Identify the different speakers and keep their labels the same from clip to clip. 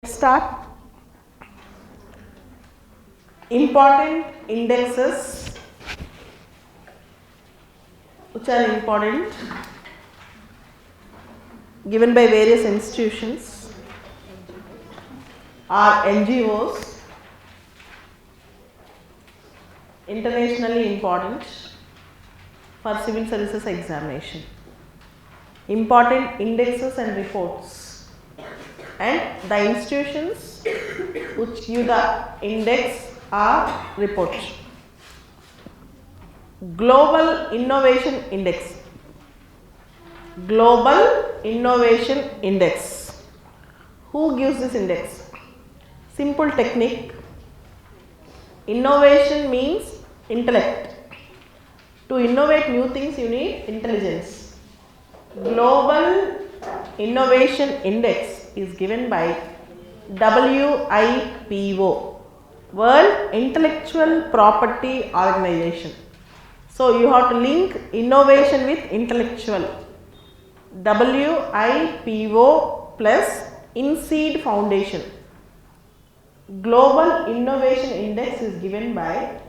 Speaker 1: Start. Important indexes which are important given by various institutions are NGOs, internationally important for civil services examination. Important indexes and reports, and the institutions which give the index are reports. Global Innovation Index. Global Innovation Index. Who gives this index? Simple technique. Innovation means intellect. To innovate new things you need intelligence. Global Innovation Index is given by WIPO, World Intellectual Property Organization. So, you have to link innovation with intellectual. WIPO plus INSEED Foundation. Global Innovation Index is given by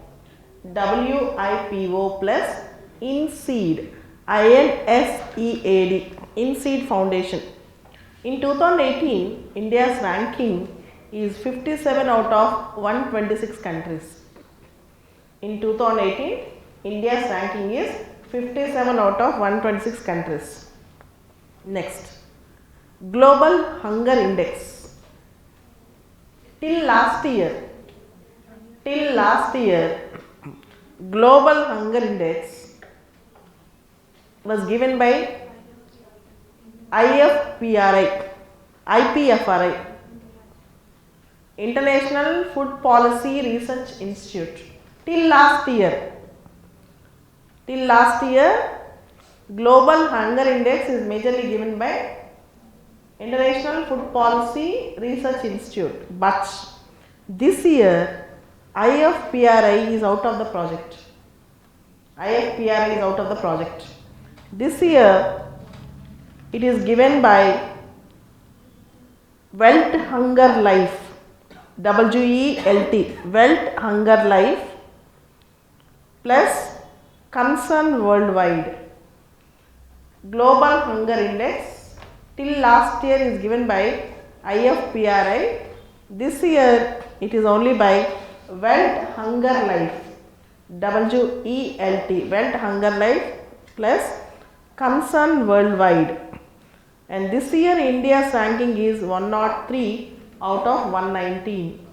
Speaker 1: WIPO plus INSEED, INSEAD, INSEED Foundation. In 2018, India's ranking is 57 out of 126 countries. In 2018, India's ranking is 57 out of 126 countries. Next, Global Hunger Index. Till last year, Global Hunger Index was given by IPFRI, International Food Policy Research Institute. Till last year, Global Hunger Index is majorly given by International Food Policy Research Institute, but this year IFPRI is out of the project. This year it is given by Welt Hunger Life, WELT, Welt Hunger Life plus Concern Worldwide. Global Hunger Index till last year is given by IFPRI. This year it is only by Welt Hunger Life, WELT, Welt Hunger Life plus Concern Worldwide. And this year India's ranking is 103 out of 119.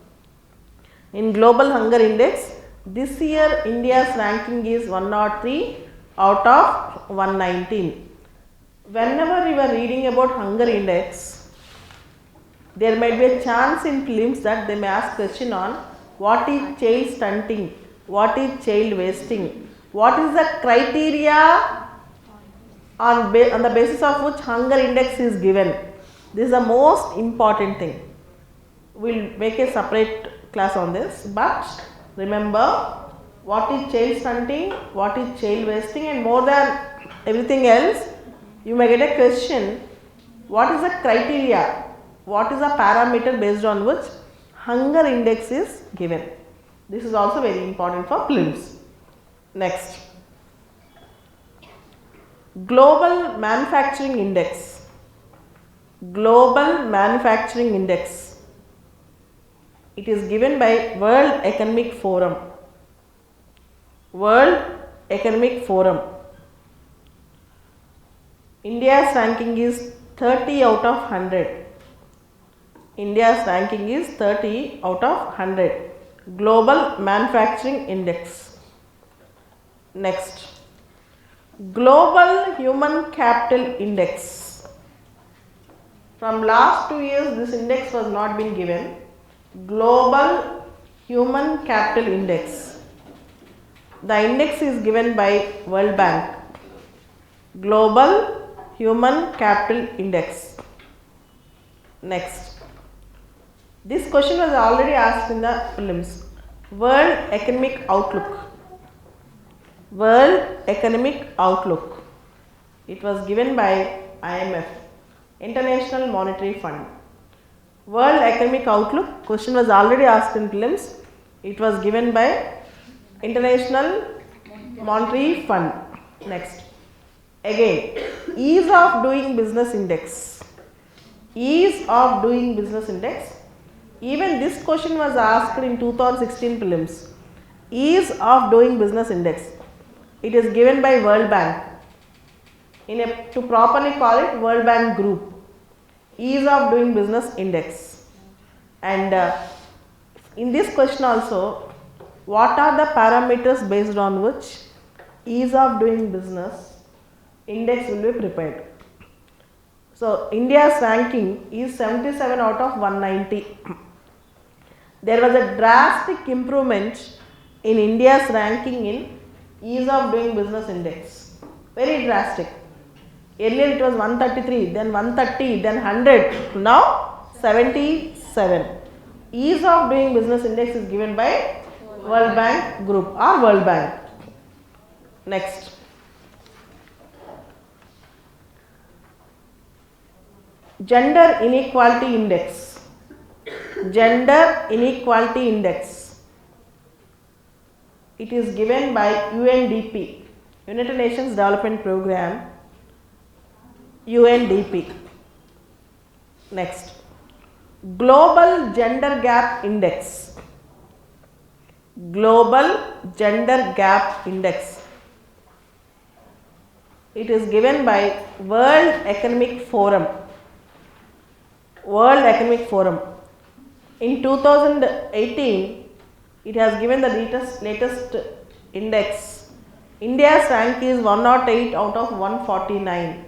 Speaker 1: In Global Hunger Index, this year India's ranking is 103 out of 119. Whenever you are reading about hunger index, there might be a chance in prelims that they may ask question on what is child stunting, what is child wasting, what is the criteria on the basis of which hunger index is given. This is the most important thing. We will make a separate class on this, but remember what is child stunting, what is child wasting, and more than everything else, you may get a question, what is the criteria, what is the parameter based on which hunger index is given. This is also very important for prelims. Next, Global Manufacturing Index. Global Manufacturing Index. It is given by World Economic Forum. World Economic Forum. India's ranking is 30 out of 100. India's ranking is 30 out of 100. Global Manufacturing Index. Next, Global Human Capital Index. From last 2 years this index was not been given. Global Human Capital Index. The index is given by World Bank. Global Human Capital Index. Next, this question was already asked in the prelims. World Economic Outlook. World Economic Outlook. It was given by IMF, International Monetary Fund. World Economic Outlook, question was already asked in prelims. It was given by International Monetary Fund. Next. Again, ease of doing business index. Ease of doing business index. Even this question was asked in 2016 prelims. Ease of doing business index. It is given by World Bank. To properly call it World Bank Group. Ease of doing business index. And in this question also, what are the parameters based on which ease of doing business index will be prepared? So, India's ranking is 77 out of 190. There was a drastic improvement in India's ranking in ease of doing business index. Very drastic. Earlier it was 133, then 130, then 100, now 77. Ease of doing business index is given by World Bank Group or World Bank. Next. Gender Inequality Index. Gender Inequality Index. It is given by UNDP, United Nations Development Program. UNDP. Next. Global Gender Gap Index. Global Gender Gap Index. It is given by World Economic Forum. World Economic Forum. In 2018, it has given the latest index. India's rank is 108 out of 149.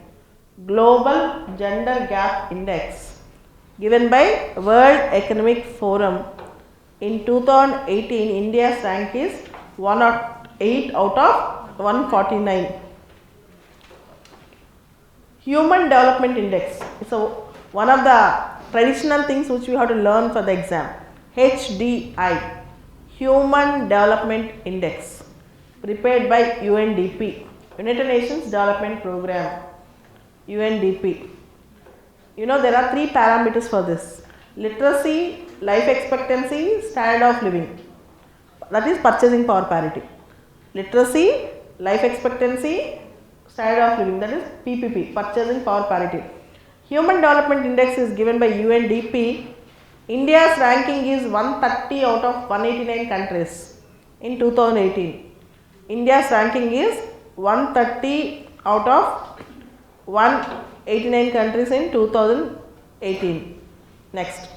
Speaker 1: Global Gender Gap Index given by World Economic Forum. In 2018, India's rank is 108 out of 149. Human Development Index. So, one of the traditional things which we have to learn for the exam. HDI, Human Development Index, prepared by UNDP, United Nations Development Program. UNDP. You know, there are 3 parameters for this: literacy, life expectancy, standard of living. That is purchasing power parity. Literacy, life expectancy, standard of living, that is PPP, purchasing power parity. Human Development Index is given by UNDP. India's ranking is 130 out of 189 countries in 2018. India's ranking is 130 out of 189 countries in 2018. Next.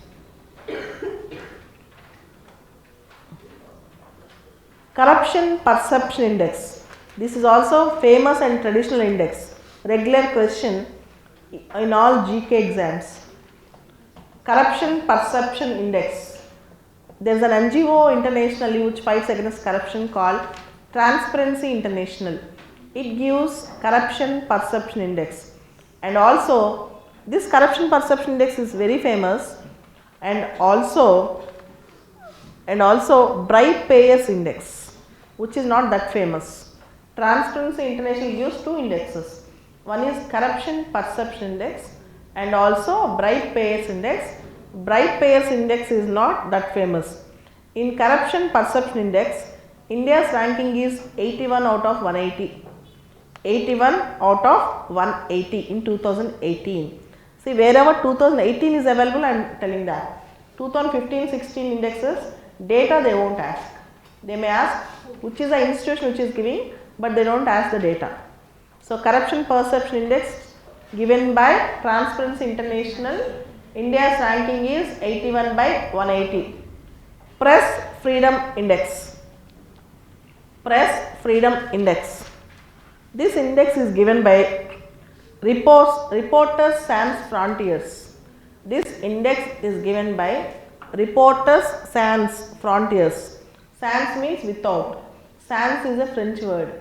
Speaker 1: Corruption Perception Index. This is also famous and traditional index. Regular question in all GK exams. Corruption Perception Index. There is an NGO internationally which fights against corruption called Transparency International. It gives Corruption Perception Index, and also this Corruption Perception Index is very famous, and also Bribe Payers Index, which is not that famous. Transparency International gives 2 indexes. One is Corruption Perception Index and also Bribe Payers Index. Bribe Payers Index is not that famous. In Corruption Perception Index, India's ranking is 81 out of 180. 81 out of 180 in 2018. See, wherever 2018 is available, I am telling that. 2015-16 indexes, data they won't ask. They may ask which is the institution which is giving, but they don't ask the data. So, Corruption Perception Index given by Transparency International, India's ranking is 81 by 180. Press Freedom Index. Press Freedom Index. This index is given by Reporters Sans Frontiers. This index is given by Reporters Sans Frontiers. Sans means without. Sans is a French word.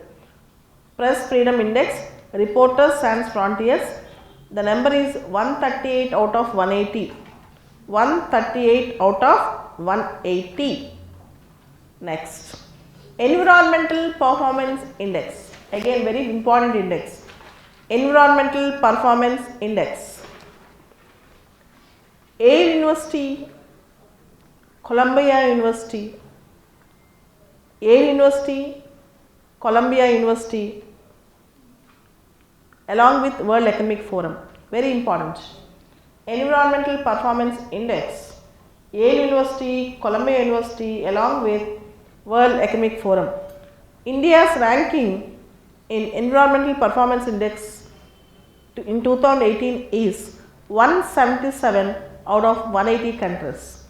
Speaker 1: Press Freedom Index, Reporters Sans Frontiers. The number is 138 out of 180. 138 out of 180. Next. Environmental Performance Index. Again, very important index. Environmental Performance Index. Yale University, Columbia University, Yale University, Columbia University, along with World Economic Forum. Very important. Environmental Performance Index, Yale University, Columbia University, along with World Economic Forum. India's ranking in Environmental Performance Index in 2018 is 177 out of 180 countries.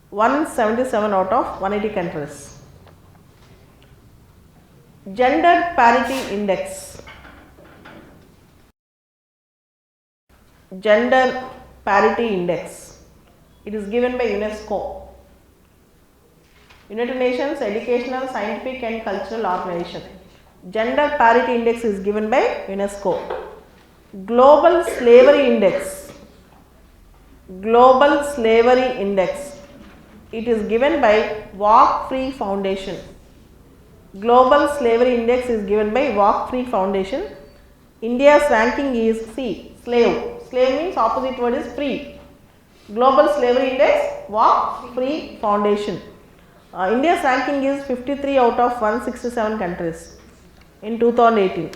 Speaker 1: 177 out of 180 countries. Gender Parity Index. Gender Parity Index. It is given by UNESCO. United Nations Educational, Scientific and Cultural Organization. Gender Parity Index is given by UNESCO. Global Slavery Index. Global Slavery Index. It is given by Walk Free Foundation. Global Slavery Index is given by Walk Free Foundation. India's ranking is C, slave. Slave means opposite word is free. Global Slavery Index, Walk Free Foundation. India's ranking is 53 out of 167 countries in 2018.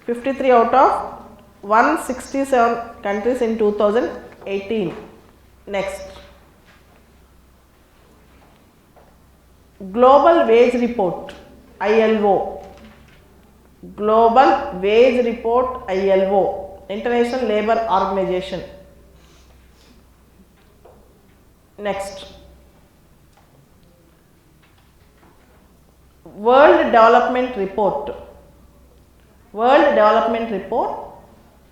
Speaker 1: 53 out of 167 countries in 2018. Next. Global Wage Report, ILO. Global Wage Report, ILO, International Labour Organization. Next. World Development Report. World Development Report.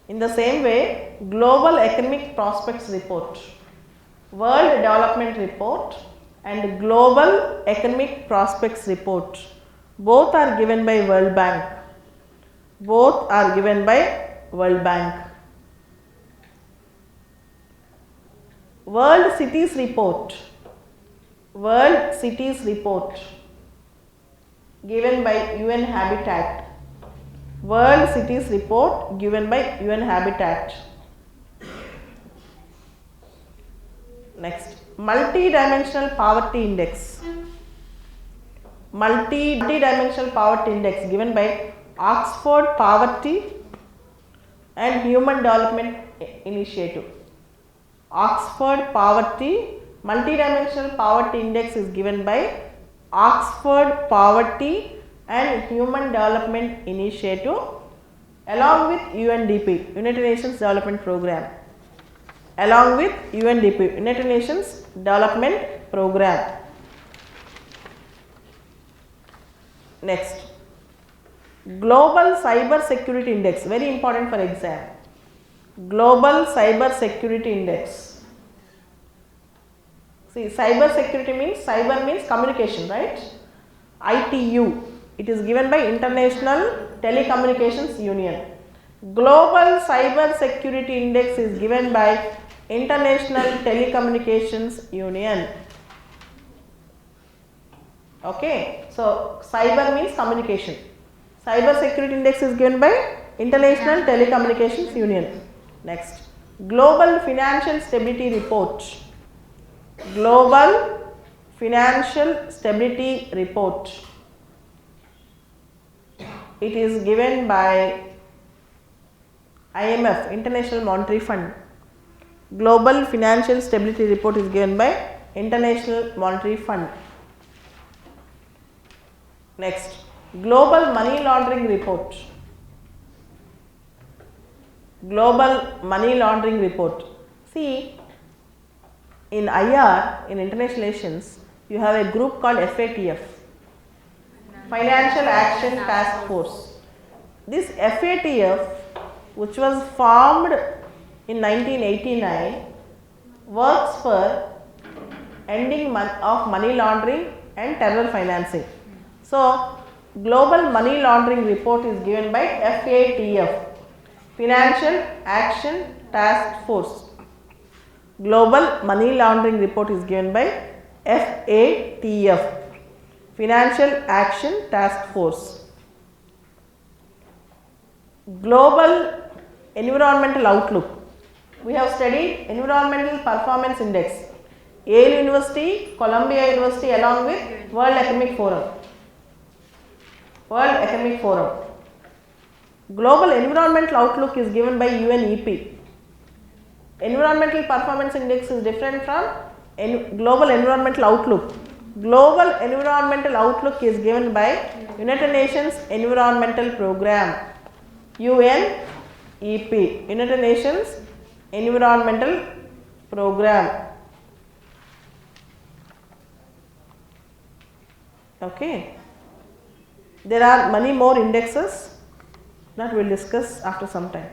Speaker 1: In the same way, Global Economic Prospects Report. World Development Report and Global Economic Prospects Report. Both are given by World Bank. Both are given by World Bank. World Cities Report. World Cities Report given by UN Habitat. World Cities Report given by UN Habitat. Next, Multi-Dimensional Poverty Index. Multi-Dimensional Poverty Index given by Oxford Poverty and Human Development Initiative. Oxford Poverty, Multi-Dimensional Poverty Index is given by Oxford Poverty and Human Development Initiative along with UNDP, United Nations Development Program. Along with UNDP, United Nations Development Program. Next, Global Cyber Security Index, very important for exam. Global Cyber Security Index. See, cyber security means, cyber means communication, right? ITU. It is given by International Telecommunications Union. Global Cyber Security Index is given by International Telecommunications Union. Okay. So, cyber means communication. Cyber Security Index is given by International Telecommunications Union. Next, Global Financial Stability Report. Global Financial Stability Report. It is given by IMF, International Monetary Fund. Global Financial Stability Report is given by International Monetary Fund. Next, Global Money Laundering Report. Global Money Laundering Report. See, in IR, in international relations, you have a group called FATF, Financial Action Task Force. This FATF, which was formed in 1989, works for ending of money laundering and terror financing. So, Global Money Laundering Report is given by FATF, Financial Action Task Force. Global Money Laundering Report is given by FATF, Financial Action Task Force. Global Environmental Outlook. we have studied Environmental Performance Index, Yale University, Columbia University along with World Economic Forum. World Economic Forum. Global Environmental Outlook is given by UNEP. Environmental Performance Index is different from Global Environmental Outlook. Global Environmental Outlook is given by United Nations Environmental Program, UNEP, United Nations Environmental Program. Okay. There are many more indexes that we will discuss after some time.